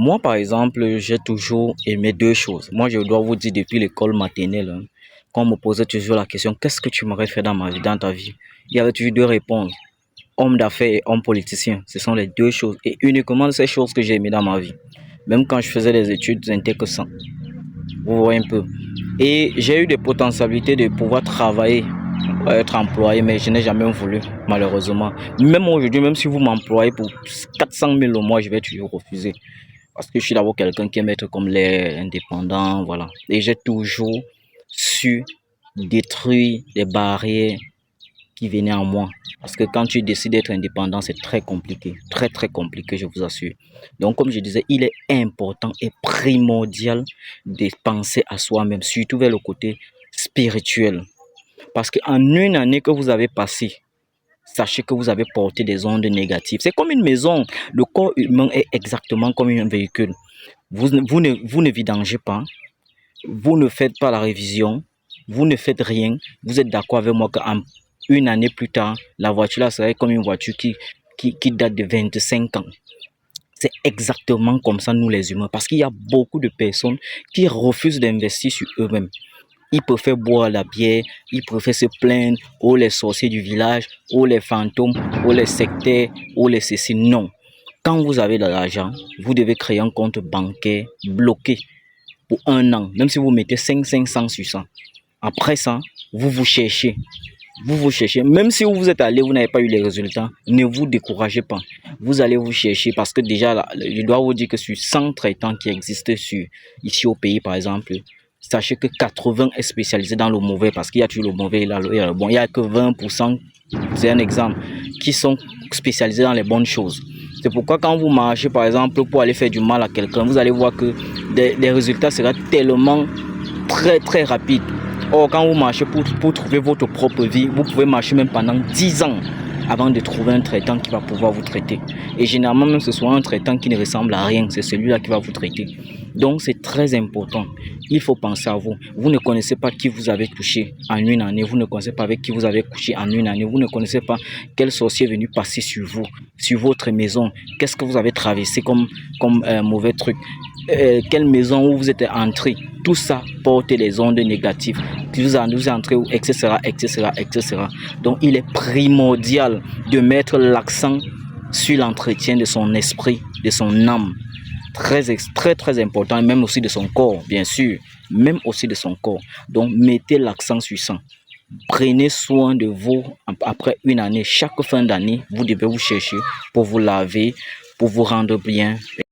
Moi, par exemple, j'ai toujours aimé deux choses. Moi, je dois vous dire depuis l'école maternelle, hein, quand on me posait toujours la question, qu'est-ce que tu m'aurais fait dans ma vie, dans ta vie? Il y avait toujours deux réponses. Homme d'affaires et homme politicien. Ce sont les deux choses. Et uniquement ces choses que j'ai aimées dans ma vie. Même quand je faisais des études intéressantes. Vous voyez un peu. Et j'ai eu des potentialités de pouvoir travailler, être employé, mais je n'ai jamais voulu, malheureusement. Même aujourd'hui, même si vous m'employez pour 400 000 au mois, je vais toujours refuser. Parce que je suis d'abord quelqu'un qui aime être comme les indépendants, voilà. Et j'ai toujours su détruire les barrières qui venaient en moi. Parce que quand tu décides d'être indépendant, c'est très compliqué. Très, très compliqué, je vous assure. Donc, comme je disais, il est important et primordial de penser à soi-même, surtout vers le côté spirituel. Parce qu'en une année que vous avez passée, sachez que vous avez porté des ondes négatives. C'est comme une maison. Le corps humain est exactement comme un véhicule. Vous ne vidangez pas, vous ne faites pas la révision, vous ne faites rien. Vous êtes d'accord avec moi qu'en une année plus tard, la voiture là serait comme une voiture qui date de 25 ans. C'est exactement comme ça, nous les humains. Parce qu'il y a beaucoup de personnes qui refusent d'investir sur eux-mêmes. Ils préfèrent boire la bière, ils préfèrent se plaindre, ou les sorciers du village, ou les fantômes, ou les sectaires, ou les ceci. Non. Quand vous avez de l'argent, vous devez créer un compte bancaire bloqué pour un an. Même si vous mettez 500 sur ça. Après ça, vous vous cherchez. Vous vous cherchez. Même si vous êtes allé, vous n'avez pas eu les résultats, ne vous découragez pas. Vous allez vous chercher parce que déjà, là, je dois vous dire que sur 100 traitants qui existent ici au pays, par exemple, sachez que 80 est spécialisé dans le mauvais parce qu'il y a toujours le mauvais et le bon. Il n'y a que 20%, c'est un exemple, qui sont spécialisés dans les bonnes choses. C'est pourquoi quand vous marchez, par exemple, pour aller faire du mal à quelqu'un, vous allez voir que les résultats seront tellement très, très rapides. Or, quand vous marchez pour trouver votre propre vie, vous pouvez marcher même pendant 10 ans avant de trouver un traitant qui va pouvoir vous traiter. Et généralement, même ce soit un traitant qui ne ressemble à rien, c'est celui-là qui va vous traiter. Donc, c'est très important. Il faut penser à vous. Vous ne connaissez pas qui vous avez touché en une année. Vous ne connaissez pas avec qui vous avez couché en une année. Vous ne connaissez pas quel sorcier est venu passer sur vous, sur votre maison. Qu'est-ce que vous avez traversé comme mauvais truc. Quelle maison où vous êtes entré. Tout ça porte les ondes négatives. Vous entrez, etc., etc., etc. Donc, il est primordial de mettre l'accent sur l'entretien de son esprit, de son âme. Très, très, très important, même aussi de son corps, bien sûr. Même aussi de son corps. Donc, mettez l'accent sur ça. Prenez soin de vous après une année. Chaque fin d'année, vous devez vous chercher pour vous laver, pour vous rendre bien.